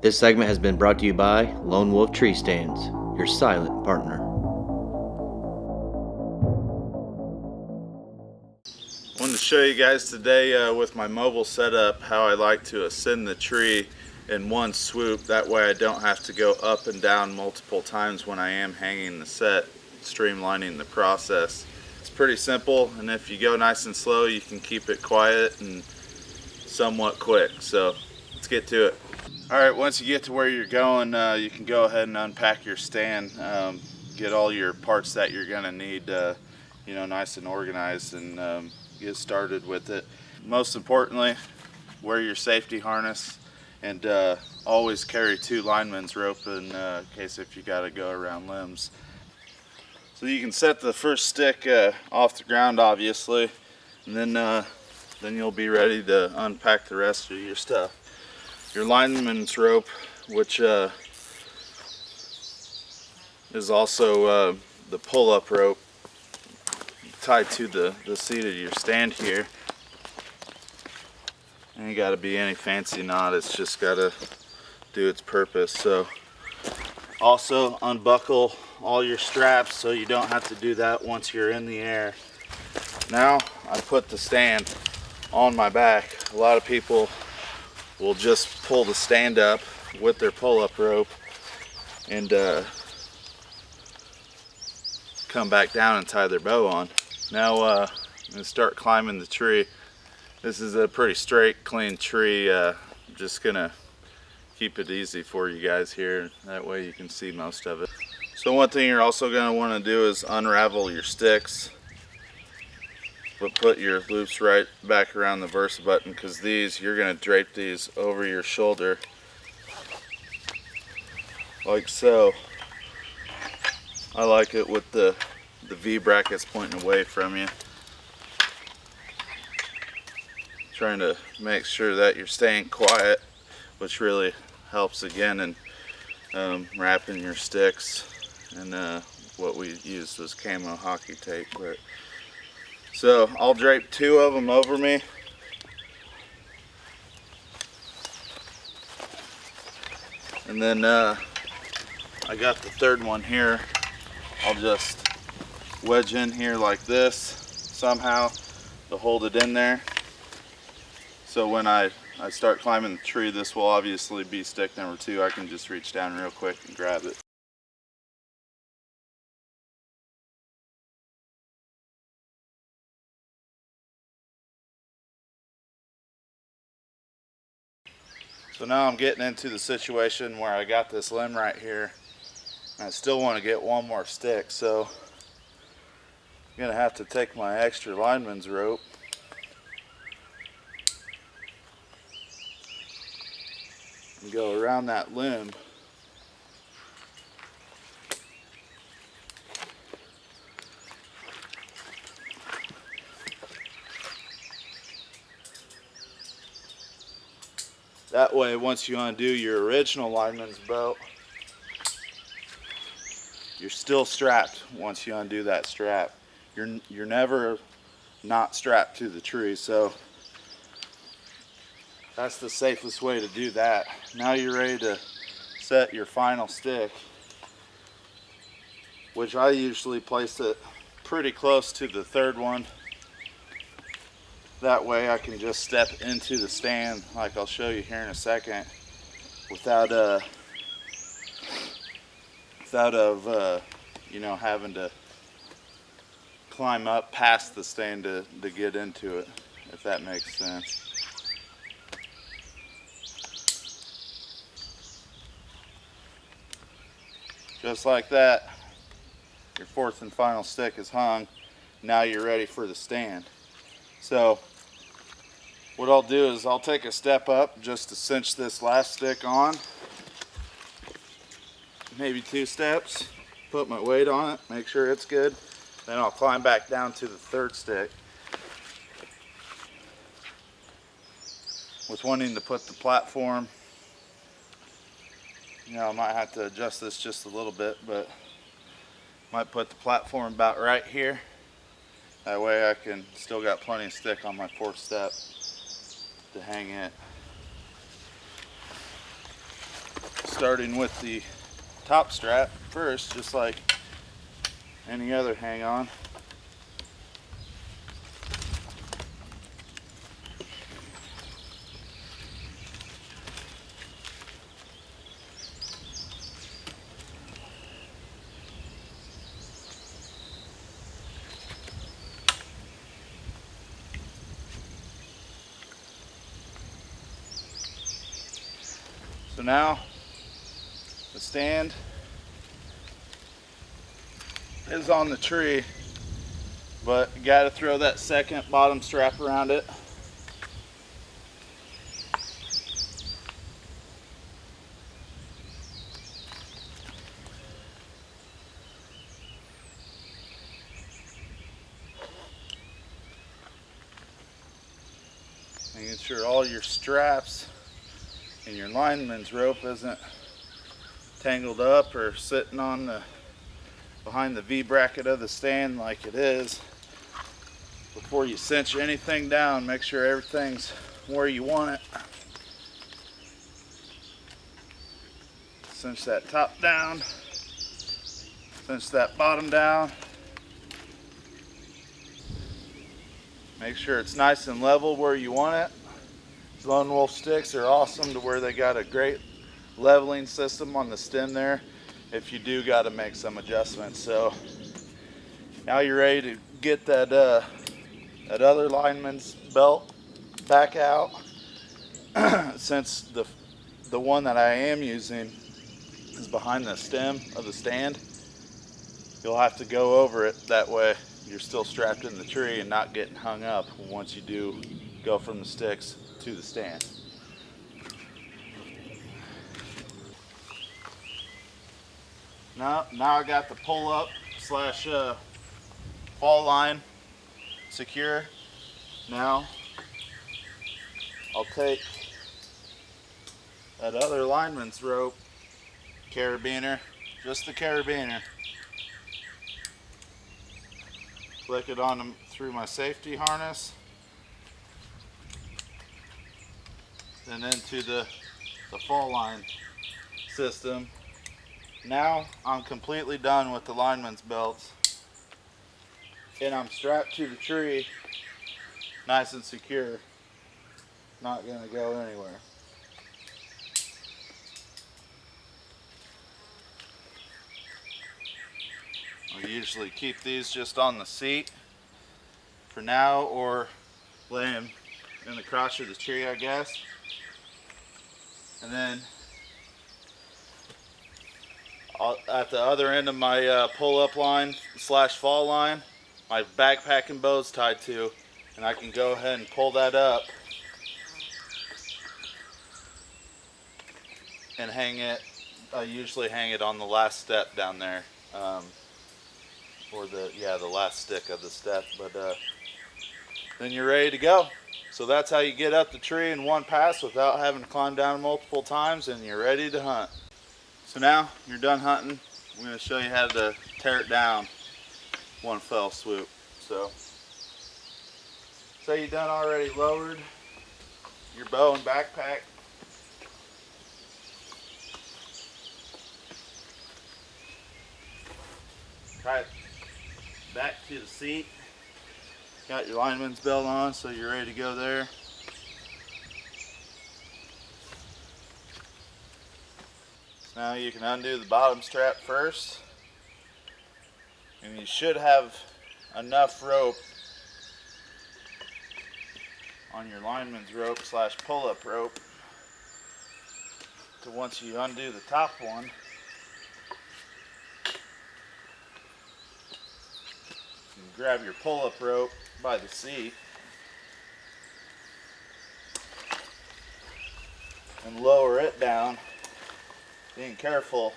This segment has been brought to you by Lone Wolf Tree Stands, your silent partner. I wanted to show you guys today with my mobile setup how I like to ascend the tree in one swoop. That way I don't have to go up and down multiple times when I am hanging the set, streamlining the process. It's pretty simple, and if you go nice and slow you can keep it quiet and somewhat quick. So let's get to it. Alright, once you get to where you're going, you can go ahead and unpack your stand. Get all your parts that you're going to need nice and organized, and get started with it. Most importantly, wear your safety harness, and always carry 2 lineman's rope in case if you got to go around limbs. So you can set the first stick off the ground, obviously, and then you'll be ready to unpack the rest of your stuff. Your lineman's rope, which is also the pull-up rope tied to the seat of your stand here. Ain't got to be any fancy knot, it's just got to do its purpose. So also unbuckle all your straps so you don't have to do that once you're in the air. Now I put the stand on my back. A lot of people will just pull the stand up with their pull-up rope and come back down and tie their bow on. Now I'm going to start climbing the tree. This is a pretty straight, clean tree. Just going to keep it easy for you guys here. That way you can see most of it. So one thing you're also going to want to do is unravel your sticks. But put your loops right back around the Versa button, because you're going to drape these over your shoulder like so. I like it with the V brackets pointing away from you. Trying to make sure that you're staying quiet, which really helps again in wrapping your sticks. And what we used was camo hockey tape. So I'll drape 2 of them over me. And then I got the 3rd one here. I'll just wedge in here like this somehow to hold it in there. So when I start climbing the tree, this will obviously be stick number 2. I can just reach down real quick and grab it. So now I'm getting into the situation where I got this limb right here, and I still want to get one more stick. So I'm going to have to take my extra lineman's rope and go around that limb. That way, once you undo your original lineman's belt, you're still strapped once you undo that strap. You're never not strapped to the tree, so that's the safest way to do that. Now you're ready to set your final stick, which I usually place it pretty close to the 3rd one. That way I can just step into the stand, like I'll show you here in a second, without having to climb up past the stand to get into it, if that makes sense. Just like that, your 4th and final stick is hung. Now you're ready for the stand. So what I'll do is I'll take a step up just to cinch this last stick on. Maybe 2 steps. Put my weight on it, make sure it's good. Then I'll climb back down to the 3rd stick. With wanting to put the platform, I might have to adjust this just a little bit, but might put the platform about right here. That way I can still got plenty of stick on my 4th step to hang it. starting with the top strap first, just like any other hang on. So now the stand is on the tree, but you got to throw that second bottom strap around it. Making sure all your straps and your lineman's rope isn't tangled up or sitting on the behind the V bracket of the stand like it is. Before you cinch anything down, make sure everything's where you want it. Cinch that top down, cinch that bottom down. Make sure it's nice and level where you want it. These Lone Wolf sticks are awesome to where they got a great leveling system on the stem there if you do got to make some adjustments. So now you're ready to get that that other lineman's belt back out. Since the one that I am using is behind the stem of the stand, you'll have to go over it. That way you're still strapped in the tree and not getting hung up once you do go from the sticks to the stand. Now I got the pull up slash fall line secure. Now I'll take that other lineman's rope, carabiner, just the carabiner, flick it on them through my safety harness, then into the fall line system. Now I'm completely done with the lineman's belts, and I'm strapped to the tree nice and secure, not gonna go anywhere. I usually keep these just on the seat for now, or lay them in the crotch of the tree, I guess. And then at the other end of my pull-up line slash fall line, my backpacking bow's tied to, and I can go ahead and pull that up and hang it. I usually hang it on the last step down there, or the last stick of the step. But then you're ready to go. So that's how you get up the tree in one pass without having to climb down multiple times, and you're ready to hunt. So now you're done hunting. I'm going to show you how to tear it down one fell swoop. So say you done already lowered your bow and backpack. Tie it back to the seat. Got your lineman's belt on, so you're ready to go there. So now you can undo the bottom strap first, and you should have enough rope on your lineman's rope slash pull-up rope to, once you undo the top one, you can grab your pull-up rope by the seat and lower it down, being careful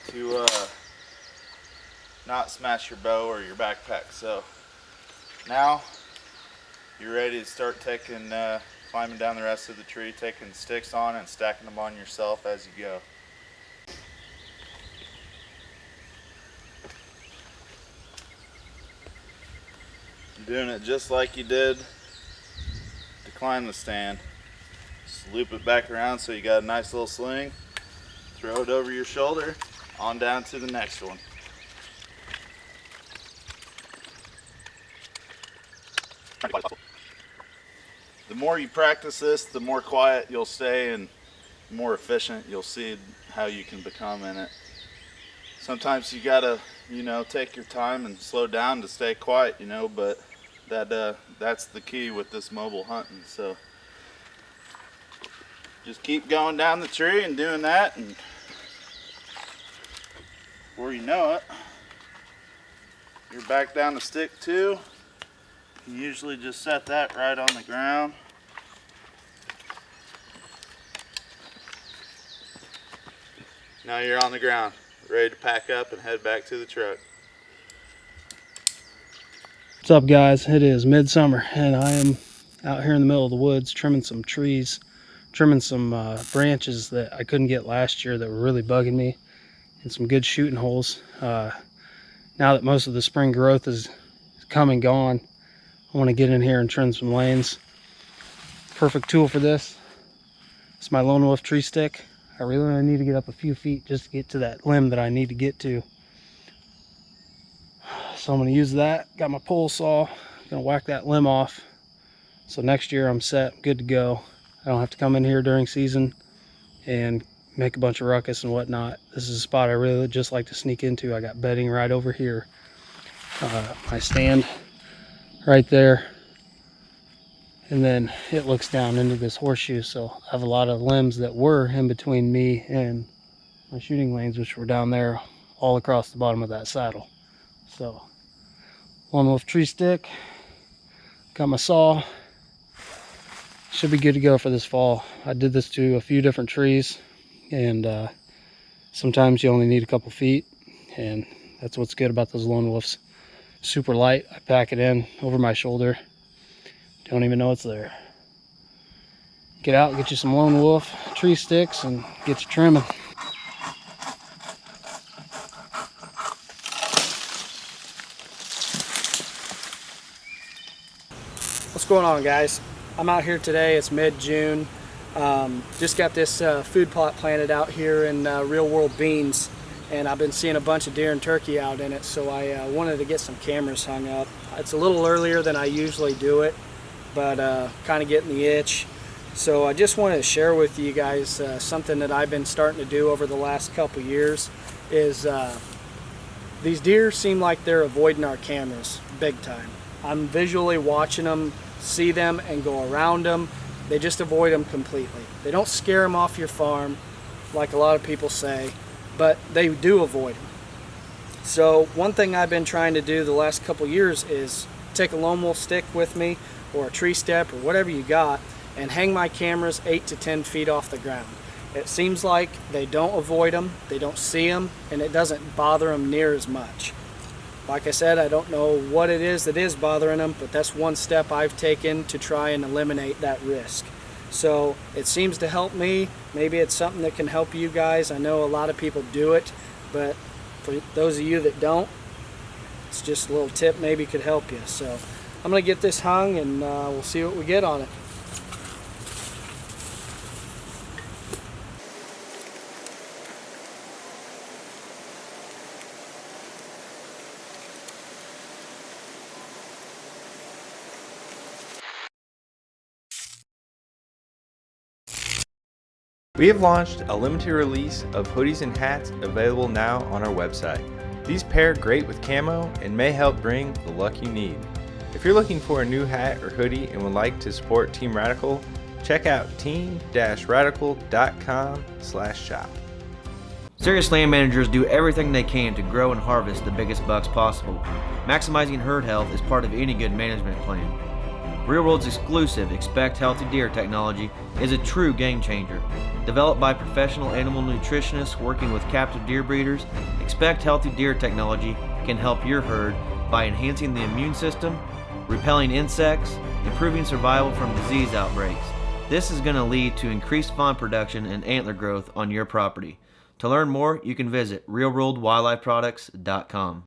to not smash your bow or your backpack. So now you're ready to start taking climbing down the rest of the tree, taking sticks on and stacking them on yourself as you go. Doing it just like you did to climb the stand. Just loop it back around so you got a nice little sling. Throw it over your shoulder, on down to the next one. The more you practice this, the more quiet you'll stay and the more efficient you'll see how you can become in it. Sometimes you gotta, take your time and slow down to stay quiet, but that's the key with this mobile hunting. So just keep going down the tree and doing that, and before you know it, you're back down to stick 2. You usually just set that right on the ground. Now you're on the ground, ready to pack up and head back to the truck. What's up, guys? It is midsummer and I am out here in the middle of the woods trimming some trees, trimming some branches that I couldn't get last year that were really bugging me, and some good shooting holes. Now that most of the spring growth is come and gone, I want to get in here and trim some lanes. Perfect tool for this. It's my Lone Wolf tree stick. I really only need to get up a few feet just to get to that limb that I need to get to. So I'm going to use that. Got my pole saw. Going to whack that limb off. So next year I'm set, good to go. I don't have to come in here during season and make a bunch of ruckus and whatnot. This is a spot I really just like to sneak into. I got bedding right over here. My stand right there. And then it looks down into this horseshoe, so I have a lot of limbs that were in between me and my shooting lanes, which were down there all across the bottom of that saddle. So, Lone Wolf tree stick, got my saw, should be good to go for this fall. I did this to a few different trees, and sometimes you only need a couple feet, and that's what's good about those Lone Wolves. Super light. I pack it in over my shoulder. Don't even know it's there. Get out, get you some Lone Wolf tree sticks, and get you trimming. What's going on, guys? I'm out here today. It's mid-June. Just got this food plot planted out here in Real World Beans, and I've been seeing a bunch of deer and turkey out in it, so I wanted to get some cameras hung up. It's a little earlier than I usually do it, but kind of getting the itch. So I just wanted to share with you guys something that I've been starting to do over the last couple years. Is these deer seem like they're avoiding our cameras big time. I'm visually watching them, see them, and go around them. They just avoid them completely. They don't scare them off your farm like a lot of people say, but they do avoid them. So one thing I've been trying to do the last couple years is take a Lone Wolf stick with me, or a tree step, or whatever you got, and hang my cameras 8 to 10 feet off the ground. It seems like they don't avoid them, they don't see them, and it doesn't bother them near as much. Like I said, I don't know what it is that is bothering them, but that's one step I've taken to try and eliminate that risk. So it seems to help me. Maybe it's something that can help you guys. I know a lot of people do it, but for those of you that don't, it's just a little tip maybe could help you. So I'm going to get this hung, and we'll see what we get on it. We have launched a limited release of hoodies and hats available now on our website. These pair great with camo and may help bring the luck you need. If you're looking for a new hat or hoodie and would like to support Team Radical, check out team-radical.com/shop. Serious land managers do everything they can to grow and harvest the biggest bucks possible. Maximizing herd health is part of any good management plan. Real World's exclusive Expect Healthy Deer technology is a true game changer. Developed by professional animal nutritionists working with captive deer breeders, Expect Healthy Deer technology can help your herd by enhancing the immune system, repelling insects, improving survival from disease outbreaks. This is going to lead to increased fawn production and antler growth on your property. To learn more, you can visit realworldwildlifeproducts.com.